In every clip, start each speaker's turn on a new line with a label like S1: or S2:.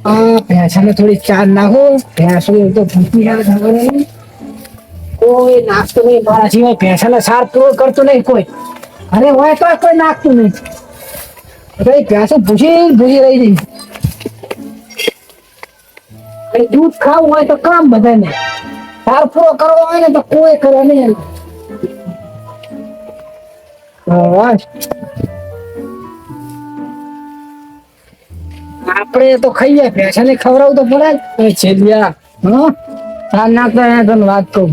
S1: ભેંસાને થોડી ચાર નાખો. ભેંસો તો ભૂખી ના ખબર નહીં. કોઈ નાખતો નહીં મારા સિવાય. ભેંસાને સાર પૂરો કરતો નહીં કોઈ. અરે હોય તો કોઈ નાખતું નહીં. ભેંસો ભૂસી ભૂસી રહી જઈ. દૂધ ખાવું હોય તો કામ બધાને. સાર પૂરો કરવો હોય ને તો કોઈ કરે નહીં. આપણે તો ખાઈએ. ભેંસાને ખવડાવવું તો પડે જ. છેલ્યા હા નાખતા તને વાત કહું.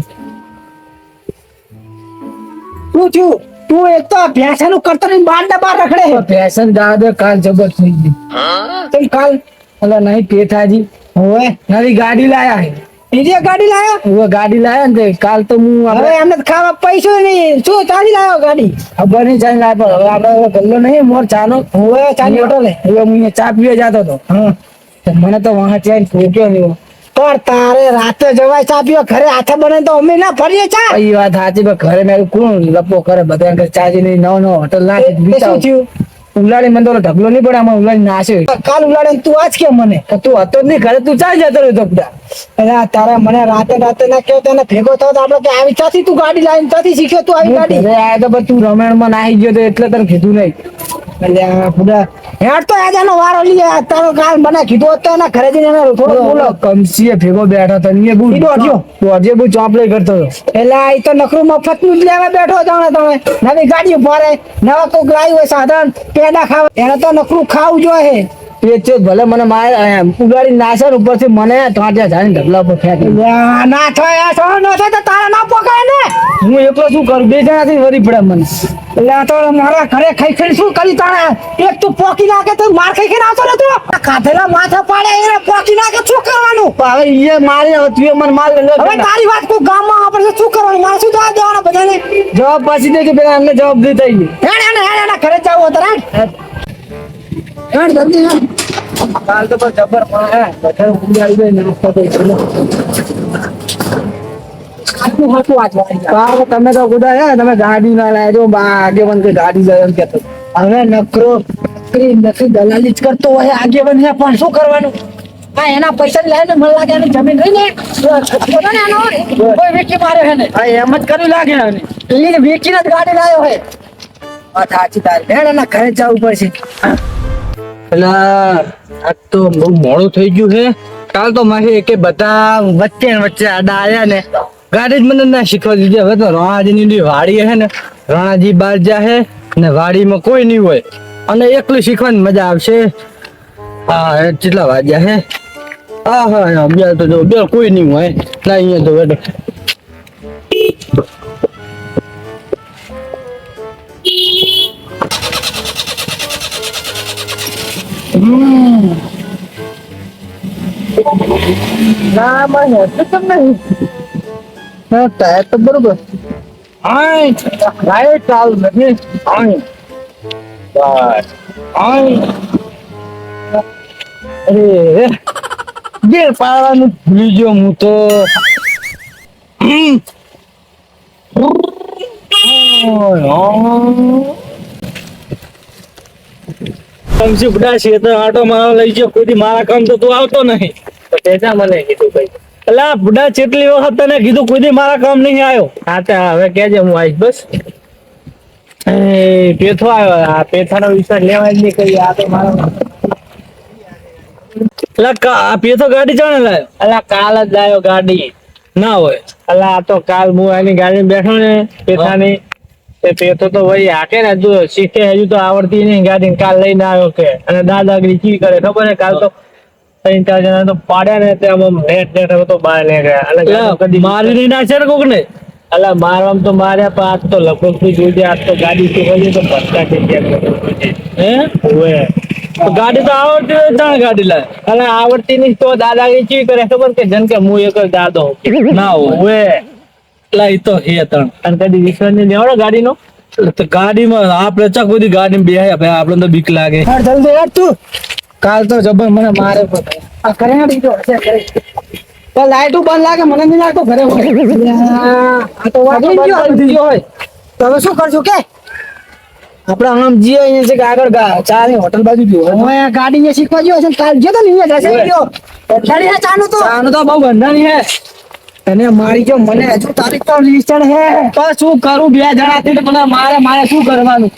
S1: શું થયું? તું એક તો ભેંસાનું કરતો નહીં બાર રખડે. ભેંસન દાદા કાલ જબર થઈ ગઈ. કેમ કાલ? અલા નહીં પેઠાજી હવે નવી ગાડી લાયા છે. બીજી ગાડી લાયો? હવે ગાડી લાયા ને કાલ તો હું હવે એમને ખાવા પૈસો નહીં. શું ચાલી લાયો ગાડી? ખબર નહીં ચાલી લાયો પણ હવે આપડે ગલ્લો નહીં મોર ચાનો. હવે ચાની હોટલ હવે હું ચા પીવા જતો હતો. મને તો વાહ ચાઈ ફૂટ્યો નહીં. પણ તારે રાતે જવાય ચા પીવા? ઘરે હાથે બને તો અમે ના ફરીએ ચા. એ વાત સાચી પણ ઘરે મેં કોણ લપો કરે બધા ચાજી નહીં. નવો હોટલ ના શું થયું? ઉલાડી મને તો ઢગલો નહીં પડે. આમાં ઉલાડી નાશે. કાલ ઉલાડે તું આજ કે મને તું હતો જ નહીં ઘરે. તું ચાલી જતો રહ્યો બધા. અરે તારા મને રાતે ના કેવો તને ભેગો થયો તો આપડે કે આવી ચાથી તું ગાડી લાવીને ચાથી શીખ્યો તું આવી ગાડી? અરે આ તો તું રમણમાં નાહી ગયો તો એટલે તને કીધું નહીં. એટલે પૂરા હેડ તો આજાનો વારો લઈએ. તારો કાલ મને કીધું હોત તો એના ઘરે જઈને થોડો બોલો કમસીએ ભેગો બેઠો તો ને બુ દોડ્યો બુ ચોપડે કરતો હતો. એટલે આ તો નખરું મફત નું જ લેવા બેઠો જાણે તમે. નવી ગાડી ભરે નવા કોક લાવી હોય સાધન પેડા ખાવા એને તો નખરું ખાવું જોઈએ. પેચો ભલે મને મારે ઉગાડી નાશે ઉપરથી મને ટાંટ્યા જાય ઢગલા પર ફેંકી. ના થાય તો તારા ના પોકાય ને. હું એકલો શું કરું? બે જણાથી વરી પડે મને. એટલે તો મારા ઘરે ખાઈ ખાઈ શું કરી તાણે? એક તું પોકી નાખે તો માર ખાઈ ખાઈને આવતો ને તું કાધેલા માથા પાડે એને પોકી નાખે શું કરવાનું? હવે એ મારે તું મને માર લે. હવે તારી વાત કોઈ ગામમાં આપણે શું કરવાનું? મારે શું જવાબ દેવાનો બધાને? જવાબ પાછી દે કે પેલા અમને જવાબ દેતા હેડ ઘરે જાવ તારે. હેડ જલ્દી હેડ. કાલ તો બસ જબર મળે. બધા ઉડાડી દે નાસ્તો તો તમે તો કુદા તમે ગાડી ના લાવજો. આગેવન કે ગાડી લાવ એમ કેતો. હવે નકરી દલાલી જ કરતો હોય આગેવન છે પણ શું કરવાનું? હા એના પૈસા લાવીને મને લાગે એની જમીન રહી ને કોઈ વેચી માર્યો છે ને. હા એમ જ કર્યું લાગે એને વેચીને જ ગાડી લાવ્યો હોય. સાચી તારી હેડ એના ઘરે જવું પડશે.
S2: પેલા આજ તો બહુ મોડું થઈ ગયું છે. કાલ તો મારે કે બધા વચ્ચે આડા આયા ને ગાડી જ મને ના શીખવા દીધી. હવે તો રણાજી ની વાડી છે ને રણાજી બહાર જાય ને વાડીમાં કોઈ નહીં હોય અને એકલું શીખવાની મજા આવશે. હા કેટલા વાગ્યા છે? હા હા બે તો જો બે કોઈ નહીં હોય ના અહીંયા તો બેઠો. ના મને તમને ટાયર તો બરોબર લાઈટ ચાલુ નથી. અરે ગેર પાડવાનું ભૂલી ગયો હું તો. આટો મારો લઈ ગયો કોઈ મારા કામ તો તું આવતો નહીં. મને કીધું ભાઈ અલા બુડા કેટલી વખત તને કીધું કોઈ મારા કામ નહીં આવ્યો. હા હવે કેજે હું આવીશ બસ. પેથો આવ્યો. આ પેથાનો વિચાર લેવાય જ નહીં કઈ. આ તો મારો પેથો ગાડી ચાણે લાવ્યો? અલા કાલ જ લાવ્યો ગાડી ના હોય. અલા આ તો કાલ હું એની ગાડી બેઠો ને પેથાની પેથો તો વળી હાકે ને તું શીખે હજુ તો આવડતી નહીં ગાડી. કાલ લઈને આવ્યો કે અને દાદાગીરી ચી કરે ખબર ને. કાલ તો 3-4 જણા તો પાડ્યા ને ત્યાં નેટ તો બહાર લઈ ગયા. મારી નહીં નાખશે ને કોક ને? અલા મારવામાં તો માર્યા પણ આજ તો લગભગ તું જોજે. આજ તો ગાડી શીખવાય તો ભટકા થઈ ગયા. ગાડી તો આવડતી હોય ત્રણ ગાડી લાવે. અલા આવડતી નહીં તો દાદાગીરી ચી કરે ખબર કે જન કે હું એક જ દાદો ના હોય. એ તો હે ત્રણ અને કદી વિશ્વાસ નહીં આવડે ગાડીનો. ગાડીમાં આપડે ચક બધી ગાડી બે આપડે તો બીક લાગે.
S1: જલ્દી યાર તું. કાલ તો જબર મને મારે આ કરે દીધો હશે કરે. તો લાઈટ બંધ લાગે મને નહીં લાગતો ઘરે હોય. આ તો વાગી ગયો હોય. તો હવે શું કરશું કે આપણે આમ જઈએ અહીંયા છે કે આગળ ચા ની હોટલ બાજુ ગયો હવે ગાડી અહીંયા શીખવા ગયો છે કાલ ગયો તો ને અહીંયા જશે ગયો બંધાણી હે ચાનું તો બહુ બંધાણી હે અને મારી જો મને હજુ તારીખ તો લિસ્ટડ હે તો શું કરું બે જણાથી તો મને મારે શું કરવાનું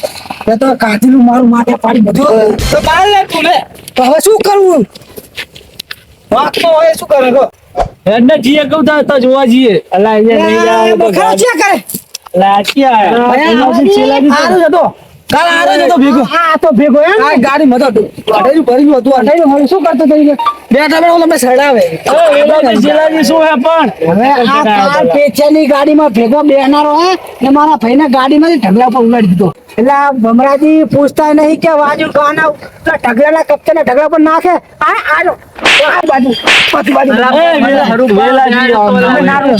S1: એ તો કાઢીનું મારું માથે પાડી બધું તો બહાર લે તું લે તો હવે શું કરવું વાત તો હવે શું કરે ગો
S2: હેડને જીએ કહું તો જોવા જઈએ અલા અહીંયા નહીં જાય તો
S1: ખરા છે કરે
S2: લાગ્યા
S1: આરો જતો કાલ આરો જતો ભેગો આ તો ભેગો એમ આ ગાડી મતો અઠાઈ ભરી ગયો તું અઠાઈ મને શું કરતો તો બેઠા બેઠા તમને સડાવે
S2: ચેલાજી શું હે પણ
S1: હવે આ કાર પેચેની ગાડીમાં ભેગો બેહનારો હે ને મારા ભાઈને ગાડીમાંથી ઢગલા પર ઉલાડી દીધો એટલે આ ભમરાજી પૂછતા નહીં કે વાજુ ગાના ઢગલાના કપ્તાને ઢગલા પર નાખે આજો આ બાજુ પાછી બાજુ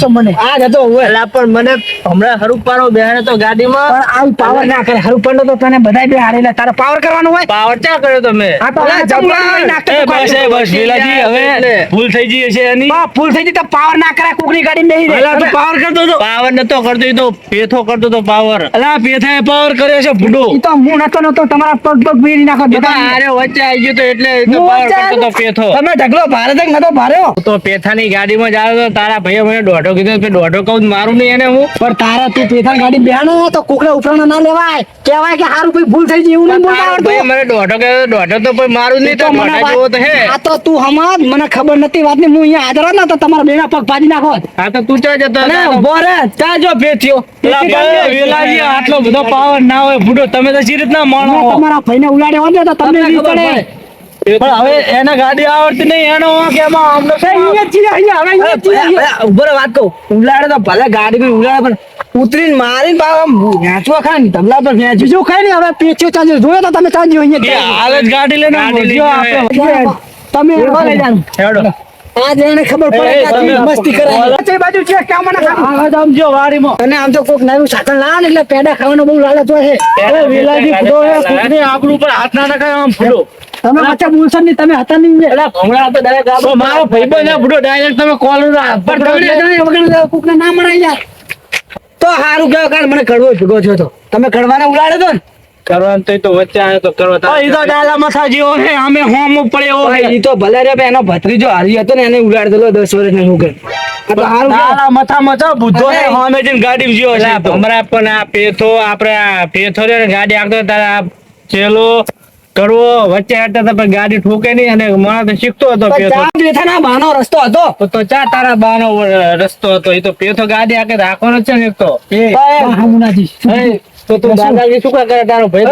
S1: મને આ જતો હોય
S2: અલા પણ મને હમણાં હરુપારો બેહાડે તો ગાડીમાં
S1: પણ આવું પાવર ના કરે હરું પડલો તો તને બધાય બે હારેલા તારે પાવર કરવાનો હોય
S2: પાવર ક્યાં કર્યો તમે
S1: આ તો જબરા નાખતો તો
S2: બસ વેલાજી હવે ભૂલ થઈ ગઈ છે એની
S1: ભૂલ થઈ ગઈ તો પાવર ના કરાય કોકની ગાડી નહીં રે
S2: અલા તું પાવર કરતો તો પાવર નતો કરતો એ તો પેથો કરતો તો પાવર અલા પેથાએ પાવર કર્યો છે ભૂડો
S1: ઈ તો હું નતો તમારા પગ પગ ભીડી નાખો
S2: આરે વચ્ચે આવી ગયો તો એટલે એ તો પાવર કરતો તો પેથો
S1: તમે ઢગલો ભારે તક નતો ભાર્યો
S2: તો પેથાની ગાડીમાં જાવ તો તારા ભાઈએ મને દોઢો કીધો કે દોઢો કહું મારું નહીં એને હું
S1: પણ તારા તું પેથા ગાડી બેહાનો તો કોકને ઉપરાણો ના લેવાય કહેવાય કે હારું કોઈ ભૂલ થઈ ગઈ એવું નહીં બોલતા
S2: ભાઈ
S1: આવડતું
S2: મને દોઢો કે દોઢો તો કોઈ મારું નહીં તો
S1: મને
S2: મોઢા જેવો તો હે
S1: આ તો તું હમજ મને ખબર નથી વાતની હું અહીંયા હાજર હોત ને તો તમારા બેના પગ ભાજી નાખો
S2: આ તો તું ચા જતો
S1: અને ઉભો રે ચા જો પેથ્યો
S2: વેલાજી આટલો બધો પાવર ના હોય ભૂડો તમે તો સી રીતના માણો
S1: તમારા ભાઈને ઉલાડે હોત ને તો તમને વીજ પડે
S2: પણ હવે એને ગાડી આવડતી નહીં એનો કે એમાં અમને
S1: અહીંયા છીએ અહીંયા હવે અહીંયા
S2: ઉભો વાત કહું ઉલાડે તો ભલે ગાડી કોઈ ઉલાડે પણ ઉતરીને મારીને પાછા વેચવા ખાય ને તબલા પર વેચ
S1: બીજું કઈ નહીં હવે પેચ્યો ચાંજો જોયો તો તમે ચાંજો અહીંયા
S2: હાલ જ ગાડી લઈને
S1: તમે લઈ જાઓ
S2: હેડો
S1: આજ એને ખબર પડે કે આ મસ્તી કરે છે બાજુ છે કામ ના
S2: આજ આમ જો વાડીમાં
S1: અને આમ તો કોક નવું સાધન લાવે ને એટલે પેડા ખાવાનો બહુ લાલચ હોય છે
S2: વેલાજી ફૂટો હે કૂતરી આબરૂ પર હાથ ના નખાય આમ ફૂટો
S1: તમે બચ્ચા બોલશો નહીં તમે હતા નહીં
S2: એલા ભમરા તો ડાયરેક્ટ મારો ભાઈબંધ છે ફૂટો ડાયરેક્ટ તમે કોલ
S1: પણ તમે વગર કોકને ના મણાઈ જાય તો હારું ગયો કાલ મને કડવો ભેગો થયો તો તમે કડવાને ઉલાડે તો ને
S2: કરવાનું તો વચ્ચે આવ્યો તો કરવા ઈ તો ડાલા મથા જેવો હે અમે હોમ પડે એવો હે
S1: ઈ તો ભલે રે એનો ભત્રીજો હારી હતો ને એને ઉલાડ દેલો 10 વર્ષ ને છોકરો આ તો હારું
S2: ડાલા મથા મથા બુદ્ધો હે હોમે જઈને ગાડી જેવો છે ભમરા પણ આ પેથો આપણે આ પેથો રે ગાડી આગતો તારા ચેલો કરવો વચ્ચે હતા તો ગાડી ઠોકે નહીં અને માણસ તો શીખતો હતો પેથો
S1: બેઠાના બાનો રસ્તો હતો
S2: તો ચા તારા બાનો રસ્તો હતો એ તો પેથો ગાડી આકે રાખવાનો છે ને એક તો
S1: હમણાંથી
S2: તો તું દાદાજી શું કરે તારો ભાઈ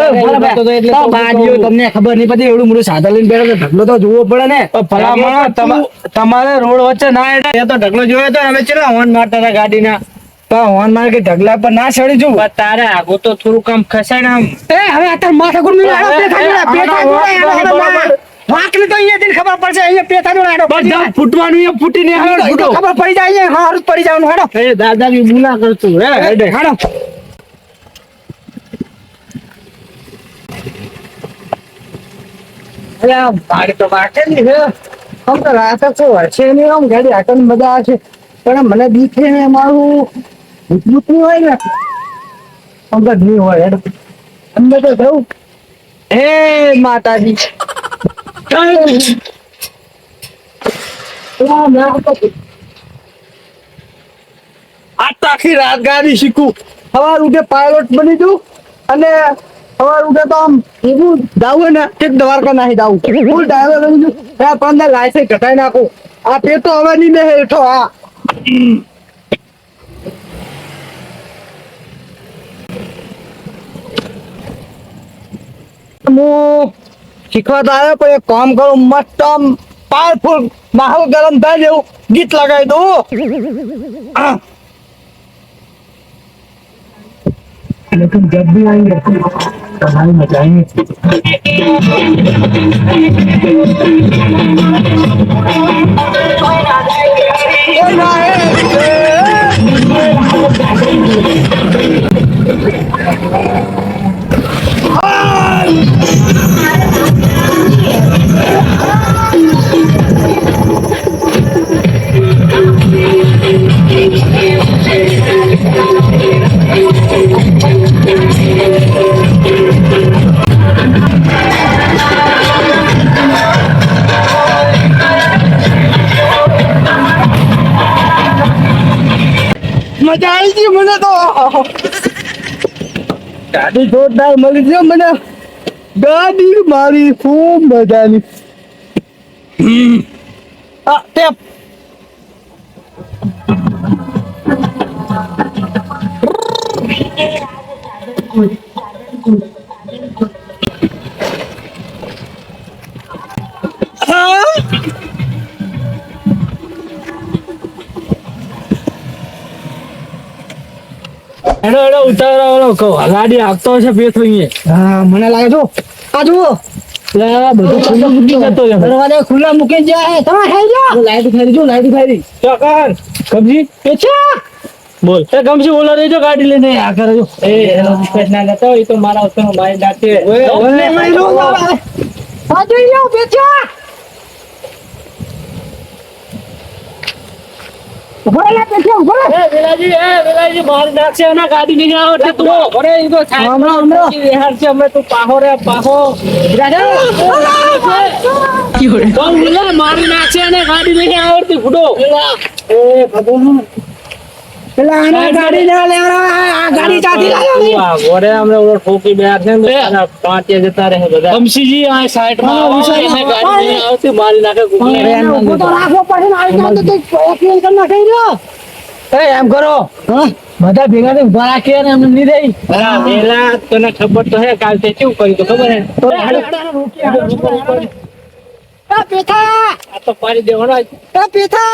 S2: તો એટલે
S1: તો બાજીઓ તમને ખબર નહીં પડતી એવડું મોટું સાધન લઈને બેઠો તો ઢગલો તો જોવો પડે ને
S2: ભલામણ તમારે રોડ વચ્ચે ના એટલે એ તો ઢગલો જોયો તો અમે ચેલા હોર્ન મારતા હતા ગાડીના
S1: તો હોર્ન માર કે ઢગલા પર ના ચડી જવું
S2: તારે આગો તો થોડું કામ ખસાય ને આમ
S1: એ હવે અત્યારે માથા ગુરમી આડો પેથા વાકલી તો અહીંયા દિન ખબર પડશે અહીંયા પેથા નો આડો
S2: બધા ફૂટવાનું એ ફૂટીને હાલો ફૂટો
S1: ખબર પડી જાય અહીંયા હારું પડી જવાનું હાડો
S2: એ દાદાજી મુલા કરતું હે હેડે
S1: હાડો ગાડી તો વાંચે નહીં હે આમ તો રાત છે વર્ષે નહીં આમ ગાડી આટલી બધા છે પણ મને દીખે ને મારું ભૂત હોય ને અંગત નહીં હોય અંદર તો જવું હે માતાજી આખી રાત ગાડી શીખું સવાર ઉઠે પાયલોટ બની દઉં અને સવાર ઉઠે તો આમ એવું દાવું ને એક દ્વારકા નાખી દાવું ફૂલ ડ્રાઈવર બની દઉં પણ લાયસન્સ ઘટાઈ નાખું આ પેટો હવે નહીં બે હેઠો આ હું શીખવા તો આવ્યો પણ એક કામ કરું મસ્ત આમ પાવરફુલ માહોલ ગરમ થાય જેવું ગીત લગાવી દઉં लेकिन जब भी आएंगे कहानी मचाएंगे મજા આવી ગઈ મને તો ગાડી જોરદાર મળી છે મને ગાડી મારી ખૂબ મજાની ટેપ
S2: એનો એનો ઉતાવળો કહો ગાડી આપતો હશે પેથો અહીંયા
S1: હા મને લાગે જો આ જુઓ
S2: લા બધું ખુલ્લું મૂકી જતો છે
S1: દરવાજા ખુલ્લા મૂકી જાય તમે હે જો લાઈટ ફેરી જો લાઈટ ફેરી
S2: ચોકર કબજી
S1: પેચા
S2: બોલ એ ગમજી બોલા દેજો ગાડી લઈને આ કરે જો
S1: એ એનો વિશ્વાસ ના લેતો એ તો મારા ઉપર મારી નાખે આ જોઈ લો પેચા ઉભરેલા પેચા ઉભરે
S2: વેલાજી મારી નાખશે એના ગાડી નહીં આવડે તું અરે ઈ તો
S1: હમણાં
S2: યાર છે અમે તું પાહો રે પાહો તો બોલે મારી નાખશે અને ગાડી નહીં આવડતી ફૂટો
S1: એ ભગવાન પેલા આના ગાડી ના લેવરા આ ગાડી ચાથી લાવ્યો
S2: ઓરે અમને ઓલો ઠોકી બેઠ છે ને પાંચે જતા રહે બધા કમસીજી આ સાઈડ માં આવો એને ગાડી નહીં આવતી મારી નાખે
S1: ઉભો તો રાખવો પડે ને આવી જાય તો એક્સિડન્ટ કરી નાખે રહ્યો એ એમ કરો હા બધા ભેગા થઈને ઉભા રાખીએ ને એમને નહીં રહી
S2: વેલા તને ખબર તો હે કાલ તે શું કર્યું તો ખબર હે
S1: આ પેથા
S2: આ તો પાડી દેવાનો આજ.
S1: આ પેથા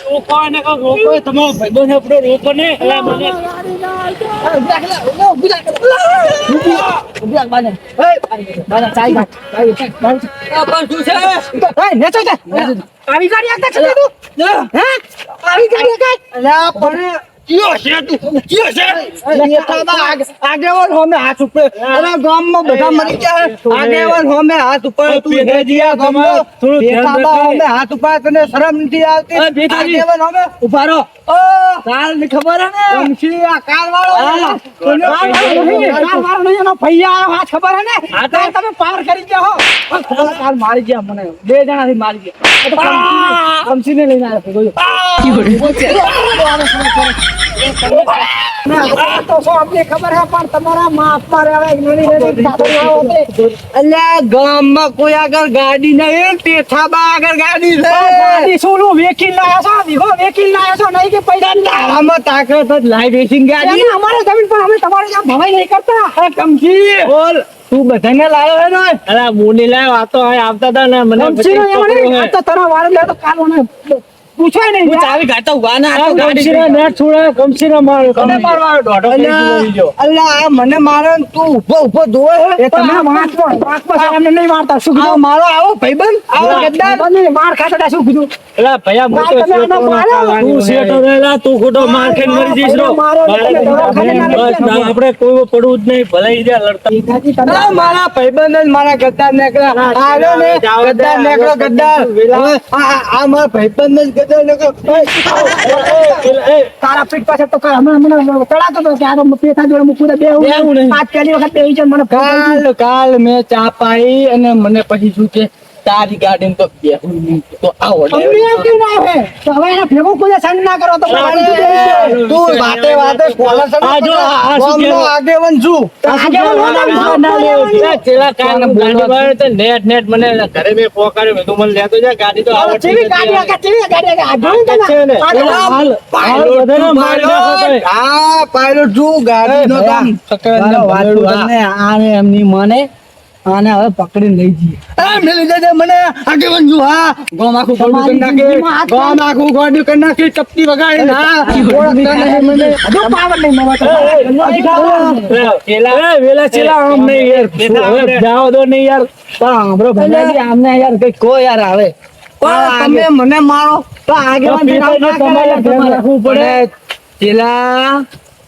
S2: રોકો એને કહો, રોકો તમારો ભાઈબંધ આપણો રોકો ને એલા મને
S1: આવી ગાડી આગળ ચલે તું હે આવી ગાડી આગળ આગેવાન હોમે હાથ ઉપર અરે ગામમાં બધા મરી ગયા આગેવાન હોમે હાથ ઉપર તું હેજીયા ગામમાં
S2: થોડું ધ્યાન
S1: બેઠા
S2: રાખે.
S1: હોમે હાથ ઉપર તને શરમ નથી આવતી
S2: બેઠાજી.
S1: આગેવાન હોમે ઉભા રહો કાલ ની ખબર હે ને કમસી આ કાલ વાળો કાલ વાળો નહીં એનો ભૈયા આવ્યો હાથ ખબર હે ને કાલ તમે પાર કરી ગયા હો કાલ મારી ગયા મને બે જણાથી મારી ગયા કમસી ને લઈને આવ્યો તો શું અમને ખબર હે પણ તમારા માફ પર હવે અલ્યા ગામમાં કોઈ આગળ ગાડી નહીં પેથાબા આગળ ગાડી છે ગાડી શું વેકીલ લાયા છો વિગો વેકીલ લાયા છો નહીં કે પૈસા તારામાં તાકાત જ લાઈ રેસિંગ ગાડી અમારે જમીન પર અમે તમારે ત્યાં ભવાઈ નહીં કરતા અરે કમજી બોલ તું બધાને લાયો હે ને
S2: અલા મુની લાયો આ તો અહીં આવતા હતા ને મને
S1: કમજી નો એમ આ તો તારા વાળ લે તો કાલ મને પૂછાય નહીં
S3: હું ચાવી કાઢતા ઉભા ના
S2: આ ગમશીના નેટ છોડે ગમશીના મારો
S1: કોને મારવાનો
S2: દોઢો કેજી લઈ ગયો.
S1: અલ્લા આ મને મારે ને તું ઉભો ઉભો જોવે હે એ તમે વાંચમાં એમને નહીં મારતા શું કીધું મારો આવો ભાઈબંધ આવો ગદ્દાર માર ખાતા શું કીધું
S2: એલા ભૈયા હું તો
S1: તમે આને
S2: શેઠો ના
S1: માર્યો?
S2: ખાવાની તું શેઠો રહેલા તું ખોટો માર ખાઈને મરી જઈશ રો.
S1: મારો એટલે દવાખાને ના લઈ
S2: બસ ના, આપણે કોઈ પડવું જ નહીં ભલાઈ જાય લડતા
S1: આ મારા ભાઈબંધ જ મારા ગદ્દાર નીકળ્યા આવ્યો ને ગદ્દાર નીકળો ગદ્દાર હવે આ મારા ભાઈબંધ જ ગદ્દાર નીકળો તારા પીઠ પાસે તો હમણાં ચડાતો તો કે આ તો પેથા જોડે મૂકું બે પાંચ પહેલી વખત બે છે મને કાલ મેં ચા પાઈ અને મને પછી શું છે તારી ગાડી તો તો આવો તો હવે એના ભેગો કોઈ સંગ ના કરો તો તું વાતે વાતે કોલર સંગ
S2: આ જો, આ શું
S1: ગામનો
S2: કહેવાય?
S1: આગેવાન છું આગેવાન
S2: ચેલા કાન ગાડી વાળે તો નેટ નેટ મને ઘરે મેં પોકાડ્યો મેં કીધું મને લેતો જા ગાડી તો આવડતી
S1: ચીવી
S2: નથી.
S1: ગાડી આગળ ચીવી ગાડી આગળ આ જોયું તને?
S2: છે ને.
S1: આ
S2: હાલ બધાને મારી નાખો તમે.
S1: હા પાયલોટ છું ગાડીનો કામ આને એમની મને આને હવે પકડીને લઈ જઈએ મેલી દેજે મને આગેવાન છું હા ગોમ આખું ગોડું કરી નાખે ગોમ આખું ગોડું કરી નાખે ચપટી વગાડીને હા ઓળખતા નહીં મને હજુ પાવર નહીં
S2: ચેલા વેલા ચેલા આમ નહીં યાર હવે જાઓ દો નહીં યાર
S1: સાંભળો ભંડારી આમને યાર કઈ કો યાર આવે તમે મને મારો તો આગેવાન
S2: તો પિતાજી તમારે ધ્યાન રાખવું પડે.
S1: ચેલા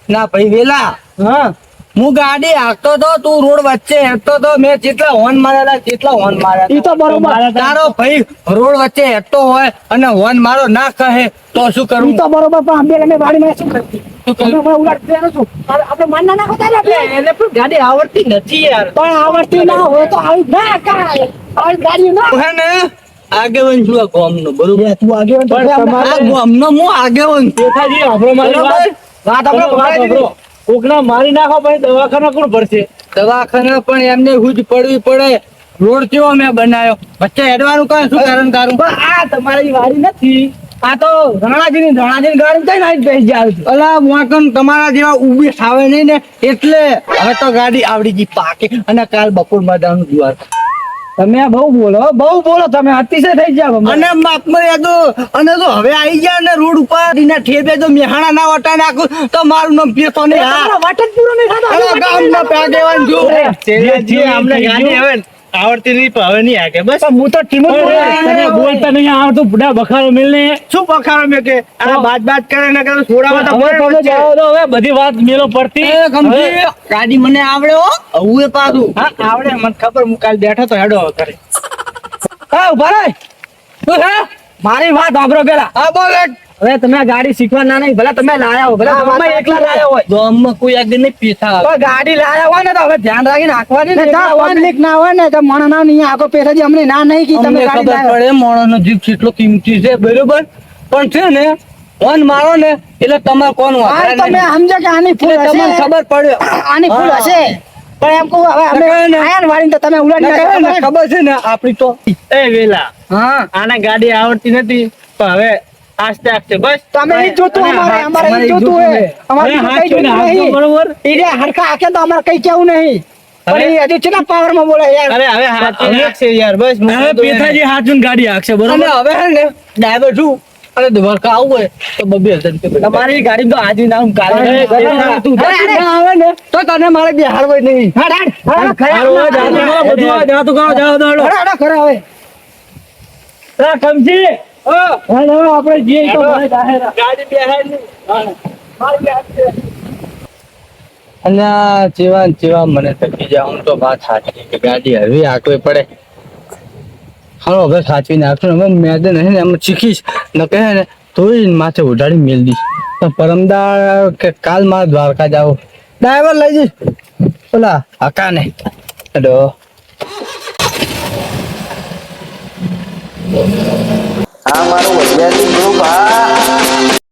S1: ના ભાઈ વેલા
S2: હા
S1: હું ગાડી હાંકતો તો તું રોડ વચ્ચે હેઠતો તો મેં જેટલા હોર્ન મારેલા તેટલા હોર્ન માર્યા ઈ તો બરોબર તારો ભાઈ રોડ વચ્ચે હેઠતો હોય અને હોર્ન મારો ના કહે તો શું કરું ઈ તો બરોબર પણ અંબેલ અમે ગાડીમાં શું કરતી આપણે માનના ના ખોતા એને પણ ગાડી આવડતી નથી યાર પણ આવડતી ના હોય તો આવી ના કરાય આવી ગાડી ના હે ને
S3: આગેવાન છું આ ગામનો, બરોબર?
S1: તું આગેવાન તો
S2: પણ
S1: છે આમ.
S2: તમારે-
S3: આ ગામનો હું આગેવાન છું.
S2: પેથાજી આપણો મારી
S3: બરોબર?
S2: વાત
S1: વાત આપણે
S2: વાત
S1: ભરાઈ દીધી.
S2: સાંભળો. કોકના મારી નાખો પછી દવાખાના કોણ ભરશે?
S3: દવાખાના પણ એમને હુજ પડવી પડે. રોડ કેવો મેં બનાવ્યો, વચ્ચે હેડવાનું કાં શું કારણ તારું?
S1: પણ આ તમારી વારી નથી, આ તો રણાજીની ગાડી કઈ નાઈ બેસી જાય છે.
S3: અલા મોકન તમારા જેવા ઊભી થાવે નહીં ને, એટલે હવે તો ગાડી આવડી ગઈ પાકે. અને કાલ બપોર જવાનું દ્વારકા.
S1: તમે બહુ બોલો તમે અતિશય થઈ જાવ
S3: અને માપમાં યાદો, અને તો હવે આવી ગયા ને રોડ ઉપર એના ઠેબે જો મેહાણા ના વટા નાખું તો મારું નામ પેતો નહીં. હા,
S1: વાટ જ પૂરો નહીં થતો.
S3: અલા ગામના આગેવાન છું.
S2: જે અમને ગાડી હવે આવડતી નહીં પણ હવે નહીં આકે બસ.
S1: હું તો ટીમ જ
S2: તને બોલતા નહીં આવડતું બુઢા બખારો મિલને.
S3: શું પખાડો મેં કે આ બાત કરે ને કે છોડાવા તો
S2: હવે તમે જાઓ તો હવે બધી વાત મેલો પડતી.
S3: એ ગમતી ગાડી મને આવડે હો, હવે પાછું.
S2: હા આવડે મને ખબર, હું કાલ બેઠો તો હેડો હવે કરે.
S1: હા ઉભા રહો. શું છે? મારી વાત સાંભળો પેલા.
S3: હા બોલ.
S1: હવે તમે આ ગાડી શીખવા ના નહીં, ભલે તમે લાયા હો, ભલે તમે એકલા લાયા હોય,
S3: ગામમાં કોઈ આગળ નહીં પીતા આવે.
S1: તો ગાડી લાયા હોય ને તો હવે ધ્યાન રાખીને હાંકવાની ને. પબ્લિક ના હોય ને તો મણ ના નહીં આખો પેસાજી અમને ના નહીં કે તમે
S3: અમને
S1: ગાડી
S3: ખબર
S1: લાયા.
S3: પડે માણસનો જીવ કેટલો કિંમતી છે, બરોબર? પણ છે ને ફોન મારો ને એટલે તમારે કોણ
S1: હા,
S3: વાપરે
S1: તો મેં સમજ્યા કે આની ફૂલ
S3: એટલે તમને
S1: હશે.
S3: ખબર પડે.
S1: આની ફૂલ
S3: હા.
S1: હશે. પણ એમ કહું હવે અમે
S3: નકર ને.
S1: આયા ને વાળીને તો તમે ઉલાડી નાખ્યા.
S3: ને ખબર છે ને આપડી તો.
S2: એ વેલા
S1: હા,
S2: આને ગાડી આવડતી નથી પણ હવે આસ્તે આસ્તે બસ.
S1: તમે ઈ જોતું અમારે ઈ જોતું હોય. અમારે
S2: હવે
S1: બીજું કઈ
S2: હાથ જોઈને
S1: જોતું
S2: હાથ
S1: નહીં.
S2: બરોબર.
S1: ઈ રહ્યા હરખા હાકે તો અમારે કઈ કેવું નહીં. પણ ઈ હજી ચેટલા પાવરમાં બોલે યાર.
S2: અરે હવે હાચી
S3: હવે-
S2: નાખશે યાર બસ.
S3: હવે પેથાજી
S2: હાચું ગાડી હાકશે
S3: અને હવે હે ને ડ્રાઈવર છું અને દ્વારકા આવું હોય તો 2,000 રૂપિયા.
S2: તમારી ગાડી તો આજે ના હું કાલે
S3: અરે,
S2: તું
S1: અરે, અરે.
S3: ના આવે ને તો તને મારે બિહાર હોય નહીં.
S1: હાડ, હાડ. હાડ, ખરા.
S2: હારું, હવે જાતું કરો, બધું હવે જાતું કરો, જાઓ તો હેડો.
S1: હાડો, હાડો, ખરા હવે.
S2: આ કમજી
S1: હાડ, હવે આપણે જઈએ તો
S2: હેડો.
S1: ભાઈ જાહેર.
S2: ગાડી બેહાડી
S1: મારી ગાડી છે.
S3: અને આ જેવા ને જેવા મને થકી જાય. હું તો વાત સાચી કે ગાડી હરવી હાંકવી પડે. હાલો હવે સાચવી નાખશું. હવે મેદાન હે ને એમ શીખીશ ન કહે ને તોય માથે ઉડાડી મેલ દઈશ. તો પરમદાર કે કાલ મારે દ્વારકા જાવ. ડ્રાઈવર લઈ જઈશ ઓલા હકાને. હેડો
S4: આ મારું વૈદ્યાર્થી ગ્રુપ આ